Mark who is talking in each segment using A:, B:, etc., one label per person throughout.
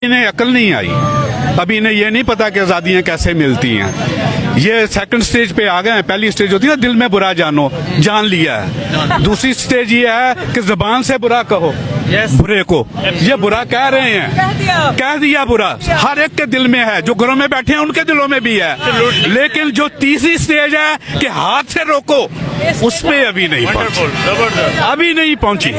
A: इन्हें अकल नहीं आई, अभी इन्हें ये नहीं पता कि आज़ादियाँ कैसे मिलती हैं। ये सेकंड स्टेज पे आ गए हैं। पहली स्टेज होती है ना, दिल में बुरा जानो, जान लिया है। दूसरी स्टेज ये है कि ज़बान से बुरा कहो बुरे को। ये बुरा कह रहे हैं, कह दिया बुरा, हर एक के दिल में है, जो घरों में बैठे हैं उनके दिलों में भी है। लेकिन जो तीसरी स्टेज है कि हाथ से रोको, उस पे अभी नहीं पहुंची, अभी नहीं पहुंची।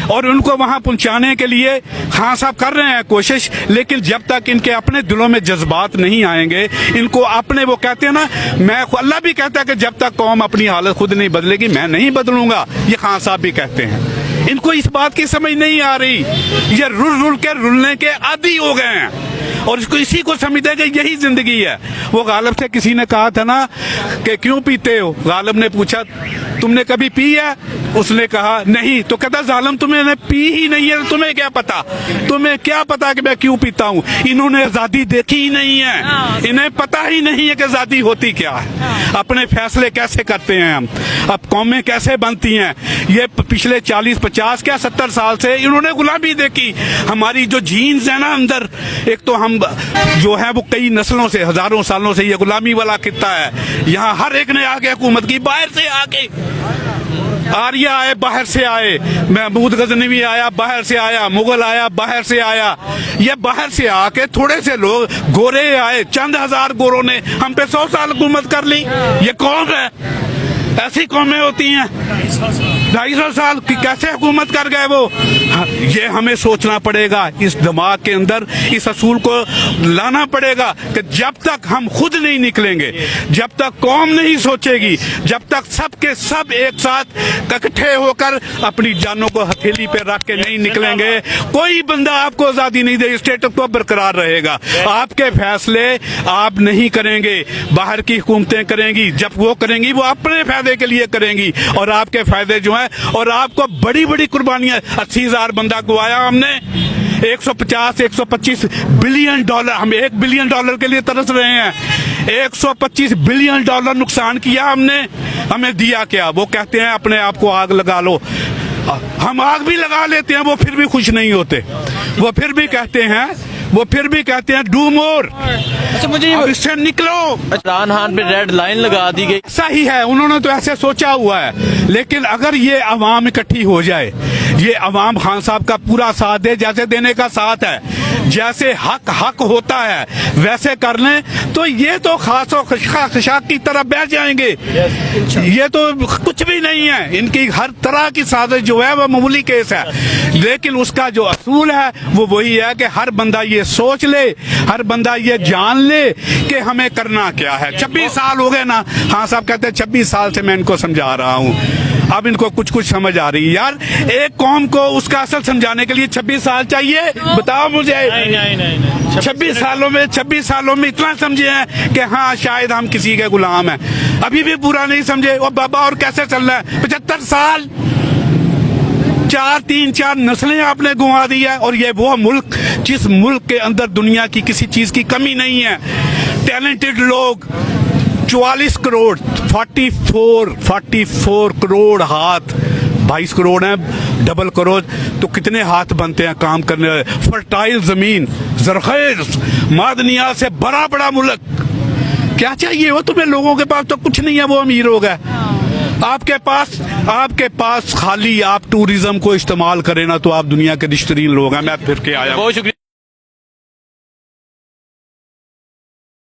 A: और उनको वहां पहुंचाने के लिए खान साहब कर रहे हैं कोशिश, लेकिन जब तक इनके अपने दिलों में जज्बात नहीं आएंगे, इनको अपने, वो कहते हैं ना, मैं, अल्लाह भी कहता है कि जब तक कौम अपनी हालत खुद नहीं बदलेगी मैं नहीं बदलूंगा, ये खान साहब भी कहते हैं। इनको इस बात की समझ नहीं आ रही, ये रुल के रुलने के आदी हो गए हैं और इसको इसी को समझते हैं कि यही जिंदगी है। वो गालिब से किसी ने कहा था ना कि क्यों पीते हो, गालिब ने पूछा तुमने कभी पी है, उसने कहा नहीं, तो कहता जालिम तुमने पी ही नहीं है, तुम्हें क्या पता, तुम्हें क्या पता कि मैं क्यों पीता हूँ। इन्होंने आजादी देखी ही नहीं है, इन्हें पता ही नहीं है कि आजादी होती क्या है, अपने फैसले कैसे करते हैं हम, अब कौमें कैसे बनती हैं। ये पिछले 40-50 क्या 70 साल से इन्होंने गुलामी देखी। हमारी जो जीन्स है ना अंदर, एक तो हम जो है वो कई नस्लों से, हजारों सालों से ये गुलामी वाला खित्ता है। यहाँ हर एक ने आके हुकूमत की, बाहर से आके, आर्य आए बाहर से आए, महमूद गजनवी आया बाहर से आया, मुगल आया बाहर से आया, ये बाहर से आके थोड़े से लोग गोरे आए, चंद हजार गोरों ने हम पे 100 साल हुकूमत कर ली। ये कौन है? ऐसी कौमें होती हैं 250 साल की कैसे हुकूमत कर गए वो। ये हमें सोचना पड़ेगा, इस दिमाग के अंदर इस असूल को लाना पड़ेगा कि जब तक हम खुद नहीं निकलेंगे, जब तक कौम नहीं सोचेगी, जब तक सब के सब एक साथ इकट्ठे होकर अपनी जानों को हथेली पे रख के नहीं निकलेंगे, कोई बंदा आपको आजादी नहीं देगा, स्टेटस को बरकरार रहेगा। आपके फैसले आप नहीं करेंगे, बाहर की हुकूमतें करेंगी, जब वो करेंगी वो अपने फायदे के लिए करेंगी और आपके फायदे जो है, और आपको बड़ी बड़ी कुर्बानियां, 80,000 बंदा गवाया हमने, 150-125 बिलियन डॉलर, हम $1 बिलियन के लिए तरस रहे हैं। 125 बिलियन डॉलर नुकसान किया हमने, हमें दिया क्या? वो कहते हैं अपने आप को आग लगा लो, हम आग भी लगा लेते हैं, वो फिर भी खुश नहीं होते, वो फिर भी कहते हैं डू मोर।
B: अच्छा, मुझे
A: इससे निकलो।
B: इमरान खान पे रेड लाइन लगा दी गई,
A: सही है, उन्होंने तो ऐसे सोचा हुआ है, लेकिन अगर ये अवाम इकट्ठी हो जाए, ये अवाम खान साहब का पूरा साथ दे, जैसे देने का साथ है, जैसे हक होता है वैसे कर लें, तो ये तो खास और खशाक की तरफ बैठ जाएंगे। ये तो कुछ भी नहीं है, इनकी हर तरह की साजिश जो है वो मामूली केस है, लेकिन उसका जो असूल है वो वही है कि हर बंदा ये सोच ले, हर बंदा ये जान ले कि हमें करना क्या है। 26 साल हो गए ना, हाँ साहब कहते हैं 26 साल से मैं इनको समझा रहा हूँ, अब इनको कुछ समझ आ रही है। यार एक कौम को उसका असल समझाने के लिए 26 साल चाहिए? बताओ मुझे। नहीं। 26 सालों में इतना समझे हैं कि हाँ शायद हम किसी के गुलाम हैं, अभी भी पूरा नहीं समझे। और बाबा और कैसे चल रहा है? 75 साल, 4 नस्लें आपने गुंवा दी है, और ये वो मुल्क जिस मुल्क के अंदर दुनिया की किसी चीज की कमी नहीं है, टैलेंटेड लोग, 44 करोड़, 44 करोड़ हाथ, 22 करोड़ है, डबल करोड़ तो कितने हाथ बनते हैं काम करने वाले। फर्टाइल जमीन, जरखेज, मादनियात से बड़ा मुल्क, क्या चाहिए वो तुम्हें? लोगों के पास तो कुछ नहीं है, वो अमीर हो गए। आपके पास खाली आप टूरिज्म को इस्तेमाल करें ना, तो आप दुनिया के रिश्तेदार लोग हैं। मैं फिर के आया,
B: बहुत शुक्रिया।